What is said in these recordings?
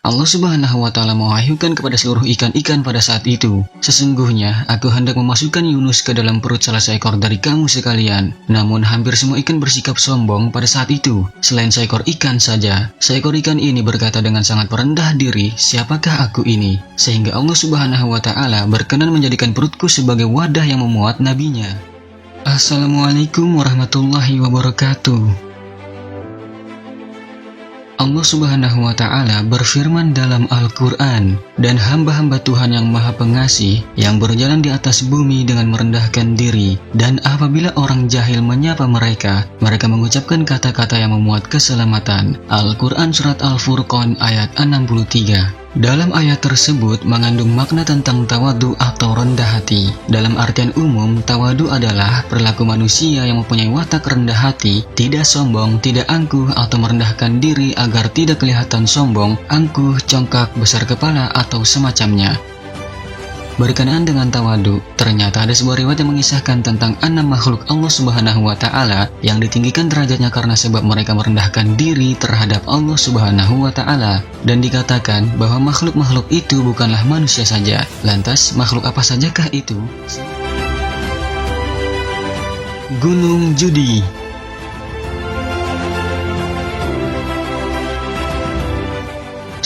Allah Subhanahu wa Ta'ala mewahyukan kepada seluruh ikan-ikan pada saat itu, "Sesungguhnya aku hendak memasukkan Yunus ke dalam perut salah seekor dari kamu sekalian." Namun hampir semua ikan bersikap sombong pada saat itu, selain seekor ikan saja. Seekor ikan ini berkata dengan sangat merendah diri, "Siapakah aku ini?" Sehingga Allah Subhanahu wa Ta'ala berkenan menjadikan perutku sebagai wadah yang memuat nabinya. Assalamualaikum warahmatullahi wabarakatuh. Allah Subhanahu wa Ta'ala berfirman dalam Al-Quran, "Dan hamba-hamba Tuhan yang Maha Pengasih yang berjalan di atas bumi dengan merendahkan diri, dan apabila orang jahil menyapa mereka, mereka mengucapkan kata-kata yang memuat keselamatan." Al-Quran Surat Al-Furqan ayat 63. Dalam ayat tersebut mengandung makna tentang tawadu atau rendah hati. Dalam artian umum, tawadu adalah perilaku manusia yang mempunyai watak rendah hati, tidak sombong, tidak angkuh atau merendahkan diri agar tidak kelihatan sombong, angkuh, congkak, besar kepala atau semacamnya. Berkenaan dengan tawadu, ternyata ada sebuah riwayat yang mengisahkan tentang 6 makhluk Allah Subhanahu wa Ta'ala yang ditinggikan derajatnya karena sebab mereka merendahkan diri terhadap Allah Subhanahu wa Ta'ala, dan dikatakan bahwa makhluk-makhluk itu bukanlah manusia saja. Lantas, makhluk apa sajakah itu? Gunung Judi.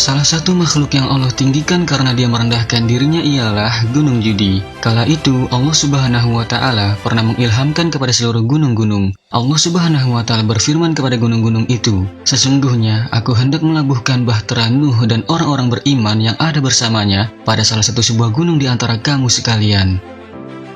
Salah satu makhluk yang Allah tinggikan karena dia merendahkan dirinya ialah Gunung Judi. Kala itu Allah Subhanahu wa Ta'ala pernah mengilhamkan kepada seluruh gunung-gunung. Allah Subhanahu wa Ta'ala berfirman kepada gunung-gunung itu, "Sesungguhnya aku hendak melabuhkan bahtera Nuh dan orang-orang beriman yang ada bersamanya pada salah satu sebuah gunung di antara kamu sekalian."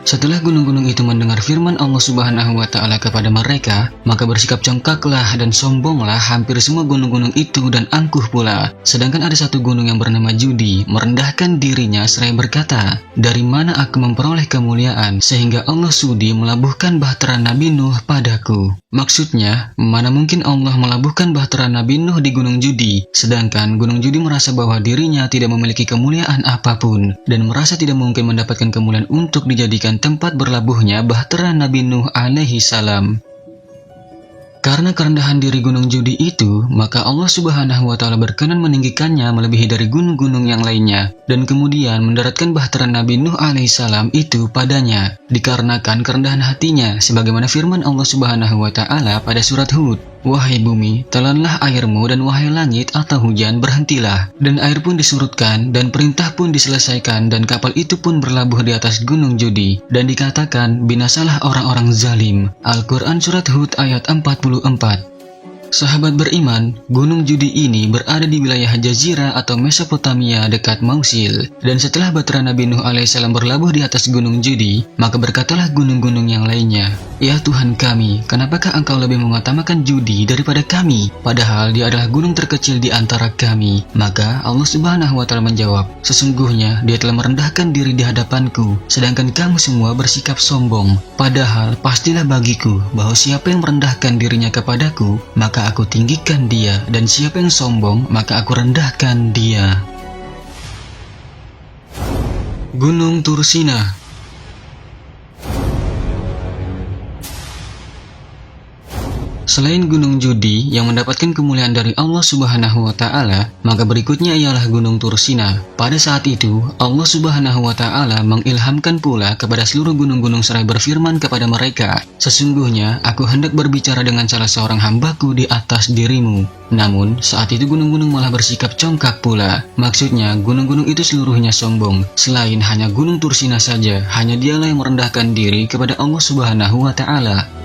Setelah gunung-gunung itu mendengar firman Allah Subhanahu wa Ta'ala kepada mereka, maka bersikap congkaklah dan sombonglah hampir semua gunung-gunung itu dan angkuh pula. Sedangkan ada satu gunung yang bernama Judi, merendahkan dirinya seraya berkata, "Dari mana aku memperoleh kemuliaan sehingga Allah sudi melabuhkan bahtera Nabi Nuh padaku?" Maksudnya, mana mungkin Allah melabuhkan bahtera Nabi Nuh di Gunung Judi, sedangkan Gunung Judi merasa bahwa dirinya tidak memiliki kemuliaan apapun, dan merasa tidak mungkin mendapatkan kemuliaan untuk dijadikan tempat berlabuhnya bahtera Nabi Nuh alaihi salam. Karena kerendahan diri Gunung Judi itu, maka Allah Subhanahu wa Ta'ala berkenan meninggikannya melebihi dari gunung-gunung yang lainnya, dan kemudian mendaratkan bahtera Nabi Nuh alaihissalam itu padanya, dikarenakan kerendahan hatinya, sebagaimana firman Allah Subhanahu wa Ta'ala pada surat Hud, "Wahai bumi, telanlah airmu, dan wahai langit atau hujan, berhentilah." Dan air pun disurutkan, dan perintah pun diselesaikan, dan kapal itu pun berlabuh di atas Gunung Judi, dan dikatakan, "Binasalah orang-orang zalim." Al-Quran Surat Hud ayat 44. Sahabat beriman, Gunung Judi ini berada di wilayah Jazirah atau Mesopotamia dekat Mausil. Dan setelah bahtera Nabi Nuh alaihissalam berlabuh di atas Gunung Judi, maka berkatalah gunung-gunung yang lainnya, "Ya Tuhan kami, kenapakah engkau lebih mengutamakan Judi daripada kami? Padahal dia adalah gunung terkecil di antara kami." Maka Allah Subhanahu wa Ta'ala menjawab, "Sesungguhnya dia telah merendahkan diri di hadapanku, sedangkan kamu semua bersikap sombong. Padahal pastilah bagiku bahwa siapa yang merendahkan dirinya kepadaku, maka aku tinggikan dia, dan siapa yang sombong, maka aku rendahkan dia." Gunung Tursina. Selain Gunung Judi yang mendapatkan kemuliaan dari Allah Subhanahu wa Ta'ala, maka berikutnya ialah Gunung Tursina. Pada saat itu, Allah Subhanahu wa Ta'ala mengilhamkan pula kepada seluruh gunung-gunung seraya berfirman kepada mereka, "Sesungguhnya aku hendak berbicara dengan salah seorang hambaku di atas dirimu." Namun, saat itu gunung-gunung malah bersikap congkak pula. Maksudnya, gunung-gunung itu seluruhnya sombong. Selain hanya Gunung Tursina saja, hanya dialah yang merendahkan diri kepada Allah Subhanahu wa Ta'ala.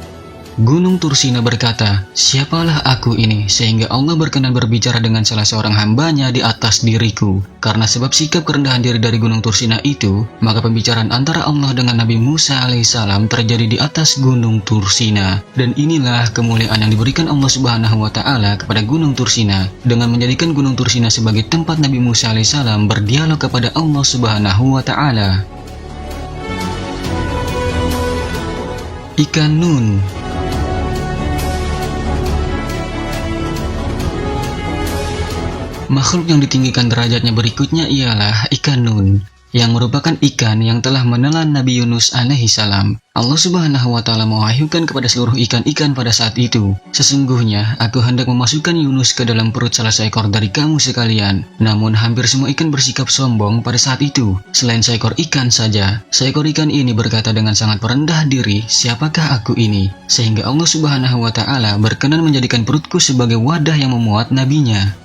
Gunung Tursina berkata, "Siapalah aku ini sehingga Allah berkenan berbicara dengan salah seorang hambanya di atas diriku?" Karena sebab sikap kerendahan diri dari Gunung Tursina itu, maka pembicaraan antara Allah dengan Nabi Musa alaihissalam terjadi di atas Gunung Tursina. Dan inilah kemuliaan yang diberikan Allah Subhanahu wa Ta'ala kepada Gunung Tursina dengan menjadikan Gunung Tursina sebagai tempat Nabi Musa alaihissalam berdialog kepada Allah Subhanahu wa Ta'ala. Ikan Nun. Makhluk yang ditinggikan derajatnya berikutnya ialah ikan nun. yang merupakan ikan yang telah menelan Nabi Yunus alaihi salam. Allah Subhanahu wa Ta'ala mewahyukan kepada seluruh ikan-ikan pada saat itu, "Sesungguhnya aku hendak memasukkan Yunus ke dalam perut salah seekor dari kamu sekalian." Namun hampir semua ikan bersikap sombong pada saat itu, selain seekor ikan saja. Seekor ikan ini berkata dengan sangat merendah diri, "Siapakah aku ini?" Sehingga Allah Subhanahu wa Ta'ala berkenan menjadikan perutku sebagai wadah yang memuat nabinya.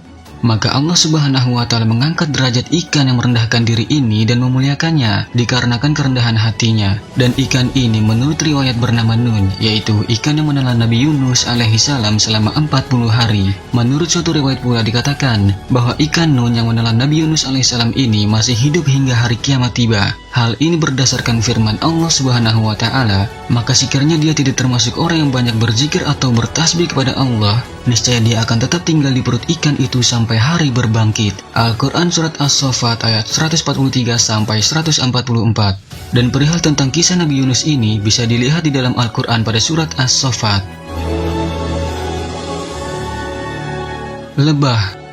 Maka Allah Subhanahu wa Ta'ala mengangkat derajat ikan yang merendahkan diri ini dan memuliakannya dikarenakan kerendahan hatinya. Dan ikan ini menurut riwayat bernama Nun, yaitu ikan yang menelan Nabi Yunus alaihi salam selama 40 hari. Menurut suatu riwayat pula dikatakan bahwa ikan Nun yang menelan Nabi Yunus alaihi salam ini masih hidup hingga hari kiamat tiba. Hal ini berdasarkan firman Allah Subhanahu wa Ta'ala, "Maka sekiranya dia tidak termasuk orang yang banyak berzikir atau bertasbih kepada Allah, niscaya dia akan tetap tinggal di perut ikan itu sampai hari berbangkit." Al-Quran Surat As-Saffat ayat 143-144. Dan perihal tentang kisah Nabi Yunus ini bisa dilihat di dalam Al-Quran pada Surat As-Saffat. Lebah.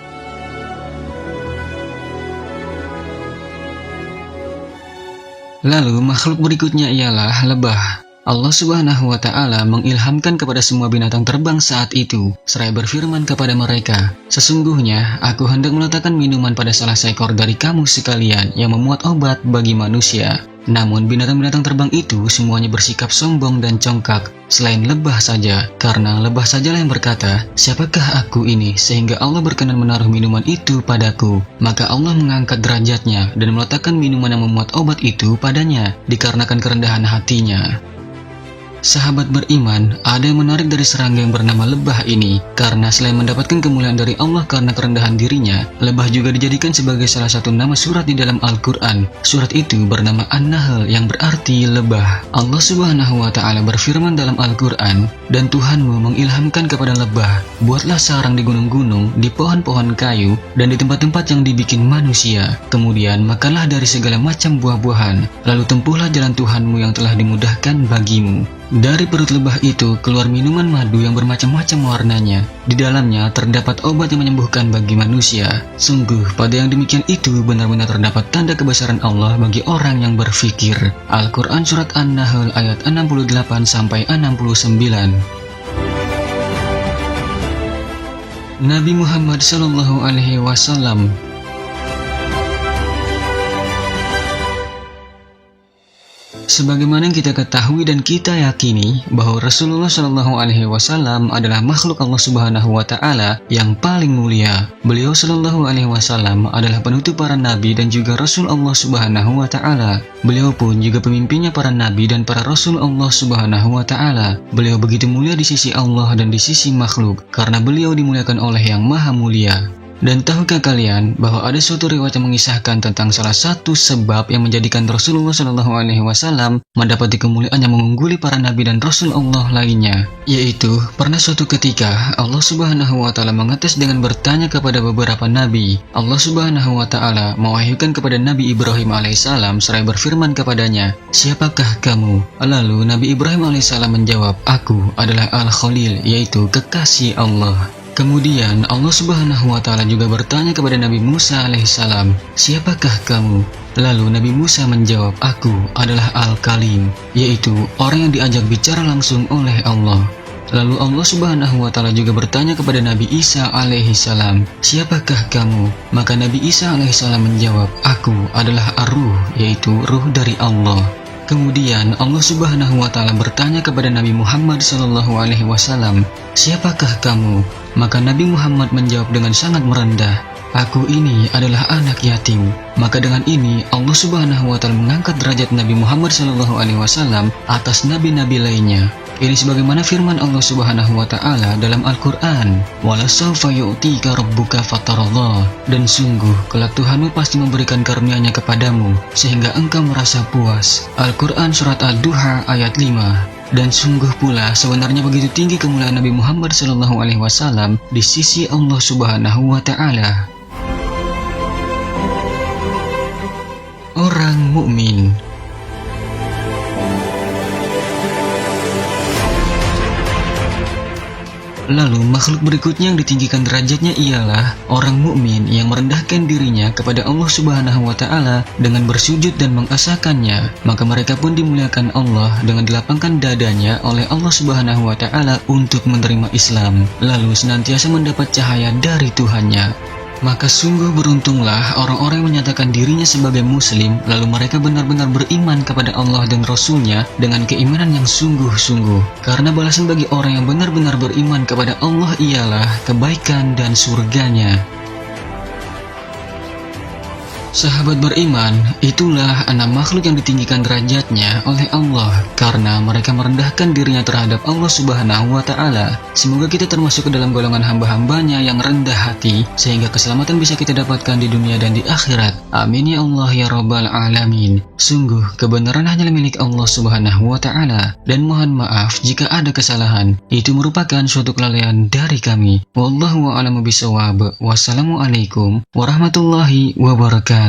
Lalu makhluk berikutnya ialah lebah. Allah Subhanahu wa Ta'ala mengilhamkan kepada semua binatang terbang saat itu, seraya berfirman kepada mereka, "Sesungguhnya aku hendak meletakkan minuman pada salah seekor dari kamu sekalian yang memuat obat bagi manusia." Namun binatang-binatang terbang itu semuanya bersikap sombong dan congkak, selain lebah saja, karena lebah sajalah yang berkata, "Siapakah aku ini?" Sehingga Allah berkenan menaruh minuman itu padaku. Maka Allah mengangkat derajatnya dan meletakkan minuman yang memuat obat itu padanya, dikarenakan kerendahan hatinya. Sahabat beriman, ada yang menarik dari serangga yang bernama lebah ini, karena selain mendapatkan kemuliaan dari Allah karena kerendahan dirinya, lebah juga dijadikan sebagai salah satu nama surat di dalam Al-Quran. Surat itu bernama An-Nahl yang berarti lebah. Allah Subhanahu wa Ta'ala berfirman dalam Al-Quran, "Dan Tuhanmu mengilhamkan kepada lebah, buatlah sarang di gunung-gunung, di pohon-pohon kayu, dan di tempat-tempat yang dibikin manusia. Kemudian makanlah dari segala macam buah-buahan, lalu tempuhlah jalan Tuhanmu yang telah dimudahkan bagimu." Dari perut lebah itu keluar minuman madu yang bermacam-macam warnanya. Di dalamnya terdapat obat yang menyembuhkan bagi manusia. Sungguh, pada yang demikian itu benar-benar terdapat tanda kebesaran Allah bagi orang yang berfikir. Al-Quran Surat An-Nahl ayat 68-69. Nabi Muhammad Sallallahu Alaihi Wasallam. Sebagaimana yang kita ketahui dan kita yakini bahwa Rasulullah Shallallahu Alaihi Wasallam adalah makhluk Allah Subhanahu Wa Taala yang paling mulia. Beliau Shallallahu Alaihi Wasallam adalah penutup para nabi dan juga Rasul Allah Subhanahu Wa Taala. Beliau pun juga pemimpinnya para nabi dan para Rasul Allah Subhanahu Wa Taala. Beliau begitu mulia di sisi Allah dan di sisi makhluk karena beliau dimuliakan oleh Yang Maha Mulia. Dan tahukah kalian bahwa ada suatu riwayat yang mengisahkan tentang salah satu sebab yang menjadikan Rasulullah Shallallahu Alaihi Wasallam mendapati kemuliaan yang mengungguli para nabi dan Rasul Allah lainnya, yaitu pernah suatu ketika Allah Subhanahu Wa Taala mengetes dengan bertanya kepada beberapa nabi. Allah Subhanahu Wa Taala mewahyukan kepada Nabi Ibrahim alaihissalam seraya berfirman kepadanya, "Siapakah kamu?" Lalu Nabi Ibrahim alaihissalam menjawab, "Aku adalah Al-Khalil, yaitu kekasih Allah." Kemudian Allah Subhanahu wa Ta'ala juga bertanya kepada Nabi Musa alaihissalam, "Siapakah kamu?" Lalu Nabi Musa menjawab, "Aku adalah Al-Kalim," yaitu orang yang diajak bicara langsung oleh Allah. Lalu Allah Subhanahu wa Ta'ala juga bertanya kepada Nabi Isa alaihissalam, "Siapakah kamu?" Maka Nabi Isa alaihissalam menjawab, "Aku adalah Ar-Ruh," yaitu ruh dari Allah. Kemudian Allah Subhanahu wa Ta'ala bertanya kepada Nabi Muhammad Sallallahu Alaihi Wasallam, "Siapakah kamu?" Maka Nabi Muhammad menjawab dengan sangat merendah, "Aku ini adalah anak yatim." Maka dengan ini Allah Subhanahu wa Ta'ala mengangkat derajat Nabi Muhammad Sallallahu Alaihi Wasallam atas nabi-nabi lainnya. Ini sebagaimana firman Allah Subhanahu wa Ta'ala dalam Al-Quran, "Walasawfa yu'tika rabbuka fatarallah." Dan sungguh kelak Tuhanmu pasti memberikan karunia-Nya kepadamu sehingga engkau merasa puas. Al-Quran Surat Ad-Duha ayat 5. Dan sungguh pula sebenarnya begitu tinggi kemuliaan Nabi Muhammad Sallallahu Alaihi Wasallam di sisi Allah Subhanahu wa Ta'ala. Orang mukmin. Lalu makhluk berikutnya yang ditinggikan derajatnya ialah orang mukmin yang merendahkan dirinya dirinya kepada Allah Subhanahu wa Ta'ala dengan bersujud dan mengesahkannya, maka mereka pun dimuliakan Allah dengan dilapangkan dadanya oleh Allah Subhanahu wa Ta'ala untuk menerima Islam, lalu senantiasa mendapat cahaya dari Tuhannya. Maka sungguh beruntunglah orang-orang yang menyatakan dirinya sebagai muslim, lalu mereka benar-benar beriman kepada Allah dan Rasul-Nya dengan keimanan yang sungguh-sungguh. Karena balasan bagi orang yang benar-benar beriman kepada Allah ialah kebaikan dan surganya. Sahabat beriman, itulah 6 makhluk yang ditinggikan derajatnya oleh Allah karena mereka merendahkan dirinya terhadap Allah Subhanahu wa Ta'ala. Semoga kita termasuk ke dalam golongan hamba-hambanya yang rendah hati, sehingga keselamatan bisa kita dapatkan di dunia dan di akhirat. Amin ya Allah ya Rabbal Alamin. Sungguh, kebenaran hanyalah milik Allah Subhanahu wa Ta'ala, dan mohon maaf jika ada kesalahan. Itu merupakan suatu kelalaian dari kami. Wallahu a'lamu bishawab. Wassalamualaikum warahmatullahi wabarakatuh.